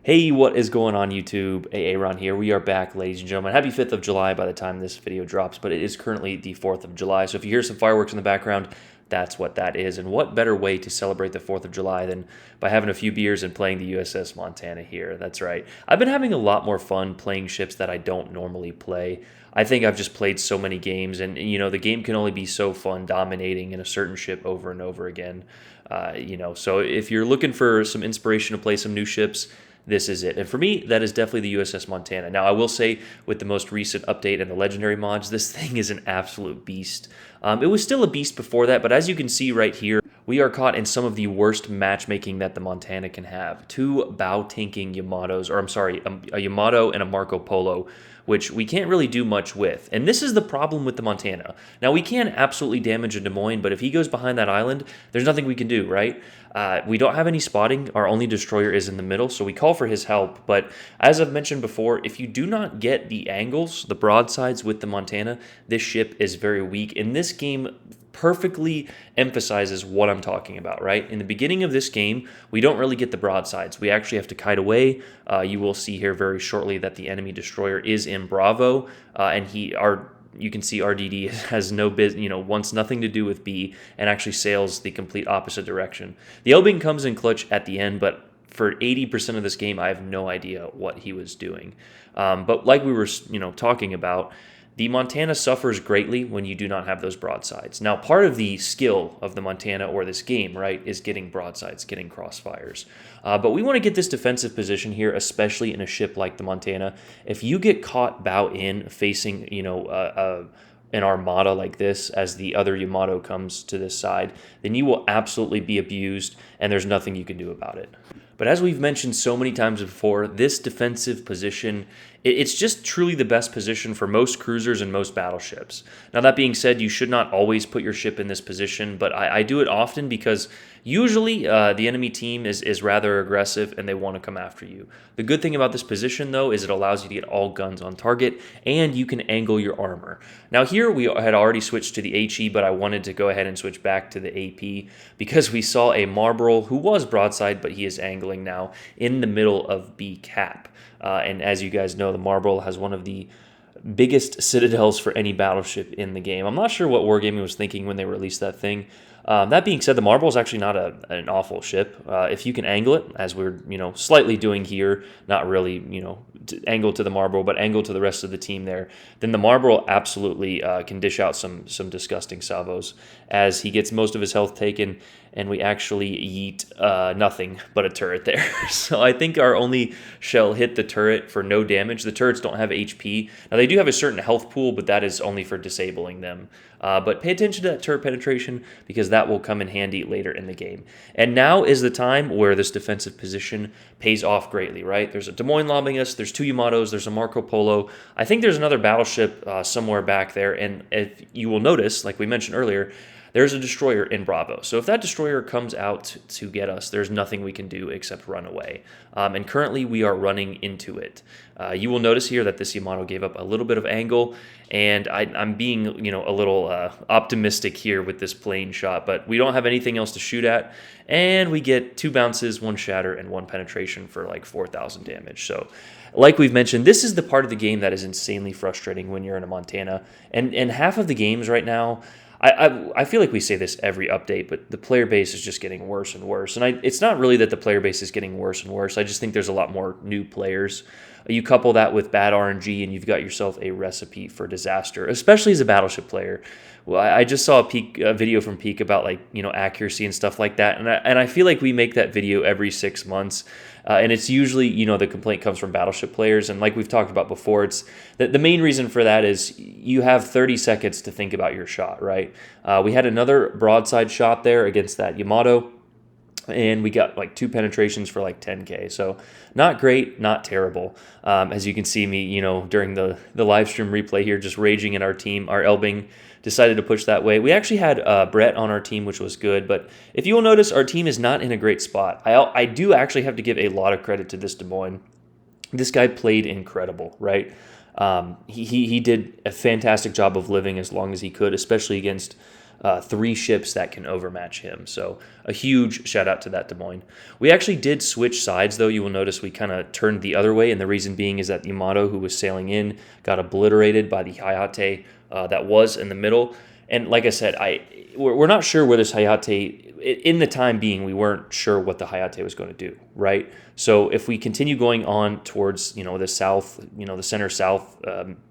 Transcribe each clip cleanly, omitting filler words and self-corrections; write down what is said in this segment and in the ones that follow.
Hey, what is going on YouTube? Aaron here. We are back, ladies and gentlemen. Happy 5th of July by the time this video drops, but it is currently the 4th of July. So if you hear some fireworks in the background, that's what that is. And what better way to celebrate the 4th of July than by having a few beers and playing the USS Montana here? That's right. I've been having a lot more fun playing ships that I don't normally play. I think I've just played so many games, and the game can only be so fun dominating in a certain ship over and over again. So if you're looking for some inspiration to play some new ships, this is it. And for me, that is definitely the USS Montana. Now, I will say, with the most recent update and the legendary mods, this thing is an absolute beast. It was still a beast before that, but as you can see right here, we are caught in some of the worst matchmaking that the Montana can have. Two bow-tanking Yamatos, or I'm sorry, a Yamato and a Marco Polo, which we can't really do much with. And this is the problem with the Montana. Now, we can absolutely damage a Des Moines, but if he goes behind that island, there's nothing we can do, right? We don't have any spotting. Our only destroyer is in the middle, so we call for his help. But as I've mentioned before, if you do not get the angles, the broadsides with the Montana, this ship is very weak. In this game, perfectly emphasizes what I'm talking about, right? In the beginning of this game, we don't really get the broadsides. We actually have to kite away. You will see here very shortly that the enemy destroyer is in Bravo, and you can see RDD has no business, wants nothing to do with B and actually sails the complete opposite direction. The L-Bing comes in clutch at the end, but for 80% of this game, I have no idea what he was doing. But like we were, talking about, the Montana suffers greatly when you do not have those broadsides. Now, part of the skill of the Montana or this game, right, is getting broadsides, getting crossfires. But we want to get this defensive position here, especially in a ship like the Montana. If you get caught bow in facing, an armada like this as the other Yamato comes to this side, then you will absolutely be abused, and there's nothing you can do about it. But as we've mentioned so many times before, this defensive position, it's just truly the best position for most cruisers and most battleships. Now, that being said, you should not always put your ship in this position, but I do it often because usually the enemy team is rather aggressive and they want to come after you. The good thing about this position, though, is it allows you to get all guns on target and you can angle your armor. Now, here we had already switched to the HE, but I wanted to go ahead and switch back to the AP because we saw a Marlborough who was broadside, but he is angling now in the middle of B cap. And as you guys know, the Marlborough has one of the biggest citadels for any battleship in the game. I'm not sure what Wargaming was thinking when they released that thing. That being said, the Marlborough is actually not an awful ship. If you can angle it, as we're slightly doing here, not really angle to the Marlborough, but angle to the rest of the team there, then the Marlborough absolutely can dish out some disgusting salvos as he gets most of his health taken, and we actually yeet nothing but a turret there. So I think our only shell hit the turret for no damage. The turrets don't have HP. Now they do have a certain health pool, but that is only for disabling them. But pay attention to that turret penetration because that will come in handy later in the game. And now is the time where this defensive position pays off greatly, right? There's a Des Moines lobbing us, there's two Yamatos, there's a Marco Polo. I think there's another battleship somewhere back there, and if you will notice, like we mentioned earlier, there's a destroyer in Bravo. So if that destroyer comes out to get us, there's nothing we can do except run away. And currently we are running into it. You will notice here that this Yamato gave up a little bit of angle, and I'm being a little optimistic here with this plane shot, but we don't have anything else to shoot at, and we get 2 bounces, 1 shatter, and 1 penetration for like 4,000 damage. So like we've mentioned, this is the part of the game that is insanely frustrating when you're in a Montana, and half of the games right now, I feel like we say this every update, but the player base is just getting worse and worse. And it's not really that the player base is getting worse and worse. I just think there's a lot more new players. You couple that with bad RNG, and you've got yourself a recipe for disaster, especially as a Battleship player. Well, I just saw a video from Peak about accuracy and stuff like that, and I feel like we make that video every 6 months, and it's usually the complaint comes from Battleship players, and like we've talked about before, it's the main reason for that is you have 30 seconds to think about your shot, right? We had another broadside shot there against that Yamato, and we got like 2 penetrations for like 10k. So not great, not terrible. As you can see me, during the live stream replay here, just raging at our team. Our Elbing decided to push that way. We actually had Brett on our team, which was good. But if you will notice, our team is not in a great spot. I do actually have to give a lot of credit to this Des Moines. This guy played incredible, right? He did a fantastic job of living as long as he could, especially against 3 ships that can overmatch him. So a huge shout out to that Des Moines. We actually did switch sides, though. You will notice we kind of turned the other way, and the reason being is that Yamato, who was sailing in, got obliterated by the Hayate that was in the middle. And like I said, we're not sure where this Hayate, in the time being, we weren't sure what the Hayate was going to do, right? So if we continue going on towards, the south, the center-south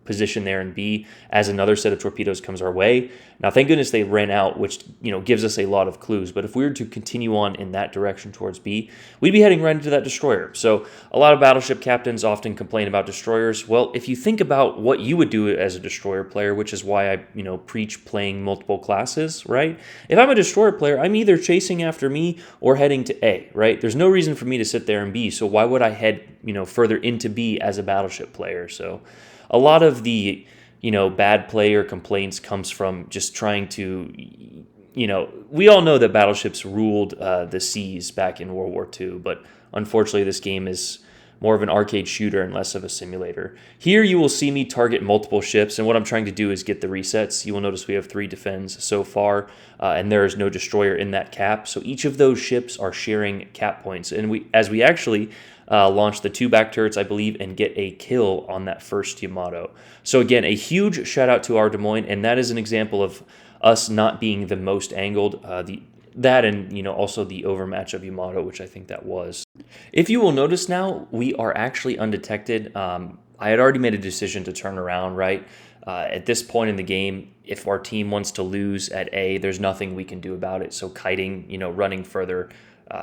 position there in B, as another set of torpedoes comes our way. Now, thank goodness they ran out, which, gives us a lot of clues. But if we were to continue on in that direction towards B, we'd be heading right into that destroyer. So a lot of battleship captains often complain about destroyers. Well, if you think about what you would do as a destroyer player, which is why I, preach playing multiple classes, right? If I'm a destroyer player, I'm either chasing after me or heading to A, right? There's no reason for me to sit there in B, so why would I head, further into B as a battleship player? So a lot of the, bad player complaints comes from just trying to, we all know that battleships ruled the seas back in World War II, but unfortunately this game is more of an arcade shooter and less of a simulator. Here you will see me target multiple ships, and what I'm trying to do is get the resets. You will notice we have 3 defends so far, and there is no destroyer in that cap, so each of those ships are sharing cap points. And as we actually launch the 2 back turrets, I believe, and get a kill on that first Yamato. So again, a huge shout out to our Des Moines, and that is an example of us not being the most angled. That and, also the overmatch of Yamato, which I think that was. If you will notice now, we are actually undetected. I had already made a decision to turn around, right? At this point in the game, if our team wants to lose at A, there's nothing we can do about it. So kiting, running further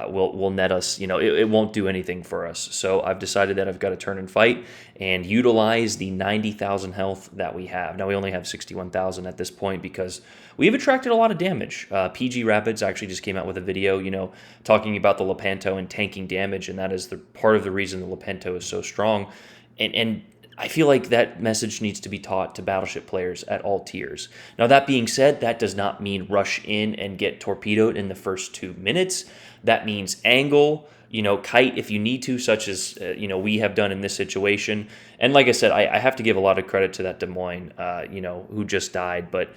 will net us. It won't do anything for us. So I've decided that I've got to turn and fight and utilize the 90,000 health that we have. Now we only have 61,000 at this point because we've attracted a lot of damage. PG Rapids actually just came out with a video, talking about the Lepanto and tanking damage, and that is the part of the reason the Lepanto is so strong. And I feel like that message needs to be taught to battleship players at all tiers. Now, that being said, that does not mean rush in and get torpedoed in the first 2 minutes. That means angle, kite if you need to, such as, we have done in this situation. And like I said, I have to give a lot of credit to that Des Moines, who just died. But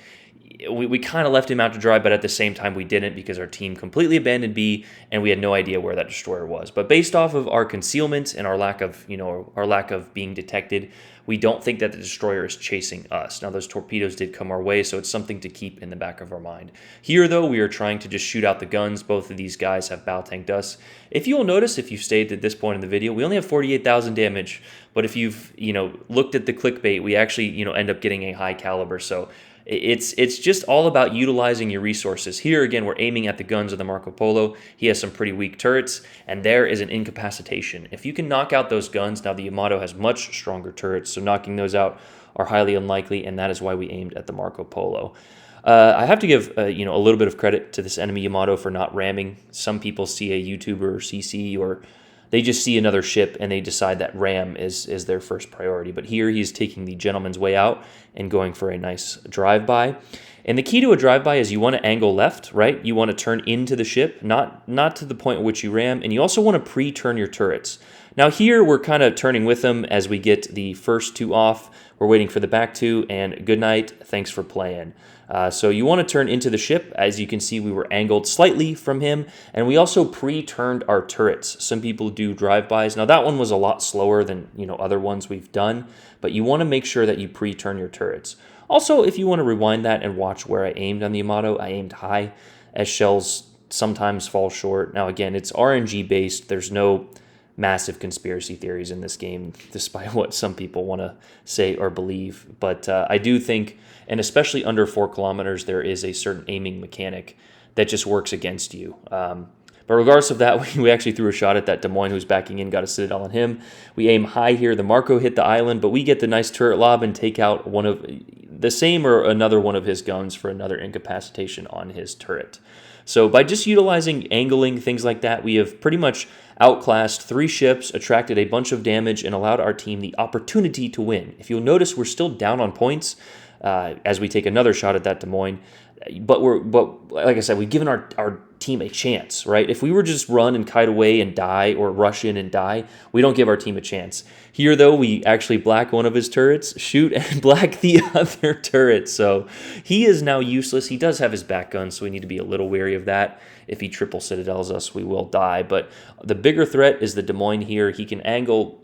we kind of left him out to dry, but at the same time we didn't because our team completely abandoned B and we had no idea where that destroyer was. But based off of our concealment and our lack of being detected, we don't think that the destroyer is chasing us. Now, those torpedoes did come our way, so it's something to keep in the back of our mind. Here, though, we are trying to just shoot out the guns. Both of these guys have bow tanked us. If you'll notice, if you've stayed at this point in the video, we only have 48,000 damage. But if you've, looked at the clickbait, we actually, end up getting a high caliber. So it's just all about utilizing your resources. Here, again, we're aiming at the guns of the Marco Polo. He has some pretty weak turrets, and there is an incapacitation. If you can knock out those guns, now the Yamato has much stronger turrets, so knocking those out are highly unlikely, and that is why we aimed at the Marco Polo. I have to give a little bit of credit to this enemy Yamato for not ramming. Some people see a YouTuber or CC, or they just see another ship and they decide that ram is their first priority. But here he's taking the gentleman's way out and going for a nice drive-by. And the key to a drive-by is you want to angle left, right? You want to turn into the ship, not to the point at which you ram, and you also want to pre-turn your turrets. Now here we're kind of turning with them as we get the first 2 off. We're waiting for the back 2, and good night, thanks for playing. So you want to turn into the ship. As you can see, we were angled slightly from him, and we also pre-turned our turrets. Some people do drive-bys. Now that one was a lot slower than other ones we've done, but you want to make sure that you pre-turn your turrets. Also, if you want to rewind that and watch where I aimed on the Yamato, I aimed high, as shells sometimes fall short. Now again, it's RNG based. There's no massive conspiracy theories in this game, despite what some people want to say or believe. But I do think, and especially under 4 kilometers, there is a certain aiming mechanic that just works against you. But regardless of that, we actually threw a shot at that Des Moines who's backing in, got a citadel on him. We aim high here. The Marco hit the island, but we get the nice turret lob and take out one of the same or another one of his guns for another incapacitation on his turret. So by just utilizing angling, things like that, we have pretty much outclassed 3 ships, attracted a bunch of damage, and allowed our team the opportunity to win. If you'll notice, we're still down on points as we take another shot at that Des Moines. But like I said, we've given our team a chance, right? If we were just run and kite away and die or rush in and die, we don't give our team a chance. Here, though, we actually black one of his turrets, shoot, and black the other turret. So he is now useless. He does have his back gun, so we need to be a little wary of that. If he triple citadels us, we will die. But the bigger threat is the Des Moines here. He can angle,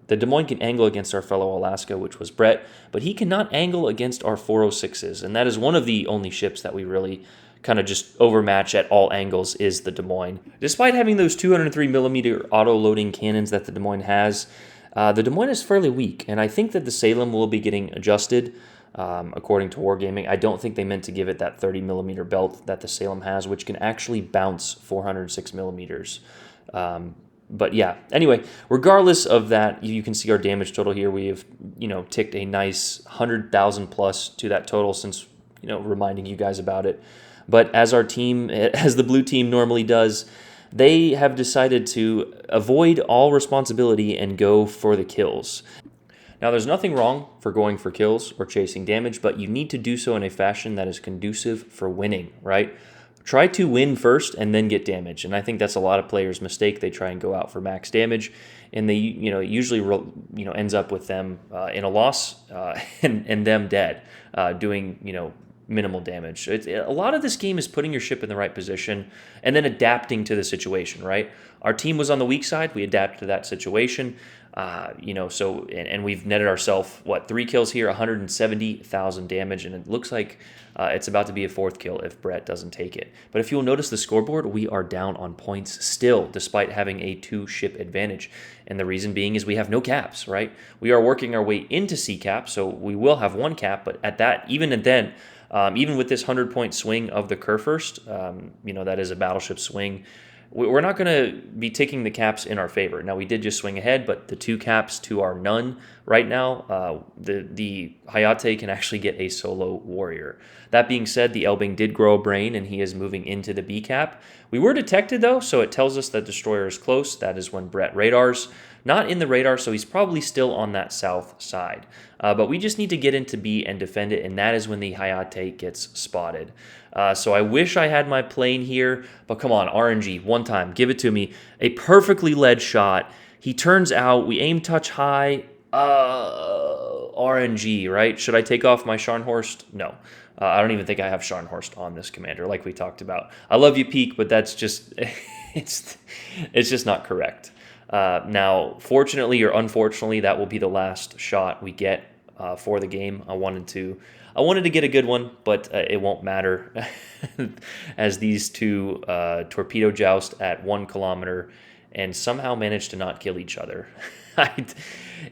the Des Moines can angle against our fellow Alaska, which was Brett, but he cannot angle against our 406s. And that is one of the only ships that we really kind of just overmatch at all angles is the Des Moines. Despite having those 203mm auto-loading cannons that the Des Moines has, the Des Moines is fairly weak, and I think that the Salem will be getting adjusted. According to Wargaming, I don't think they meant to give it that 30mm belt that the Salem has, which can actually bounce 406mm. But yeah, anyway, regardless of that, you can see our damage total here. We have, ticked a nice 100,000 plus to that total since, reminding you guys about it. But as our team, as the blue team normally does, they have decided to avoid all responsibility and go for the kills. Now, there's nothing wrong for going for kills or chasing damage, but you need to do so in a fashion that is conducive for winning, right? Try to win first and then get damage, and I think that's a lot of players' mistake. They try and go out for max damage, and they, usually, ends up with them in a loss and them dead, doing, minimal damage. A lot of this game is putting your ship in the right position and then adapting to the situation, right? Our team was on the weak side. We adapted to that situation. And we've netted ourselves, 3 kills here, 170,000 damage, and it looks like it's about to be a 4th kill if Brett doesn't take it. But if you'll notice the scoreboard, we are down on points still, despite having a 2-ship advantage. And the reason being is we have no caps, right? We are working our way into C cap, so we will have 1 cap, but at that, even with this 100-point swing of the Kurfürst, that is a battleship swing, we're not going to be taking the caps in our favor. Now, we did just swing ahead, but the 2 caps to our none right now, the Hayate can actually get a solo warrior. That being said, the Elbing did grow a brain, and he is moving into the B cap. We were detected, though, so it tells us that destroyer is close. That is when Brett radars. Not in the radar, so he's probably still on that south side. But we just need to get into B and defend it, and that is when the Hayate gets spotted. So I wish I had my plane here, but come on, RNG, one time, give it to me. A perfectly led shot. He turns out, we aim touch high, RNG, right? Should I take off my Scharnhorst? No. I don't even think I have Scharnhorst on this commander, like we talked about. I love you, Peak, but that's just, it's just not correct. Now, fortunately or unfortunately, that will be the last shot we get for the game. I wanted to get a good one, but it won't matter as these 2 torpedo joust at 1 kilometer and somehow manage to not kill each other.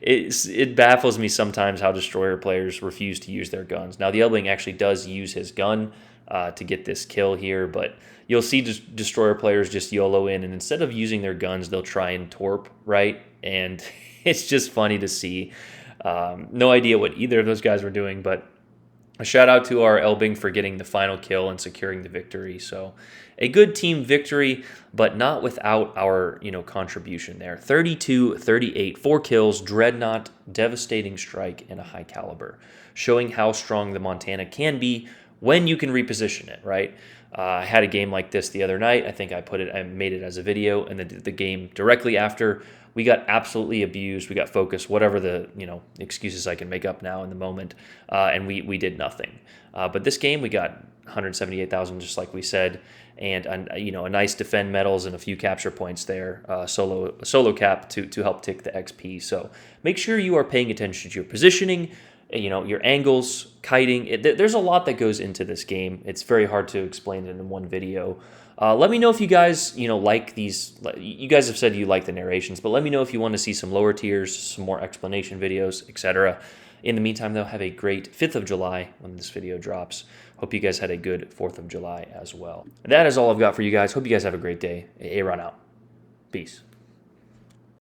It baffles me sometimes how destroyer players refuse to use their guns. Now, the Elbing actually does use his gun to get this kill here, but you'll see destroyer players just YOLO in, and instead of using their guns, they'll try and torp, right? And it's just funny to see. No idea what either of those guys were doing, but a shout out to our Elbing for getting the final kill and securing the victory. So a good team victory, but not without our, contribution there. 32-38, 4 kills, Dreadnought, devastating strike, and a high caliber, showing how strong the Montana can be when you can reposition it, right? I had a game like this the other night. I think I made it as a video, and the game directly after, we got absolutely abused. We got focused, whatever the excuses I can make up now in the moment, and we did nothing. But this game, we got 178,000, just like we said, and a nice defend medals and a few capture points there, solo cap to help tick the XP. So make sure you are paying attention to your positioning, your angles, kiting. There's a lot that goes into this game. It's very hard to explain it in one video. Let me know if you guys, like these. You guys have said you like the narrations, but let me know if you want to see some lower tiers, some more explanation videos, etc. In the meantime, though, have a great 5th of July when this video drops. Hope you guys had a good 4th of July as well. That is all I've got for you guys. Hope you guys have a great day. Aaron out. Peace.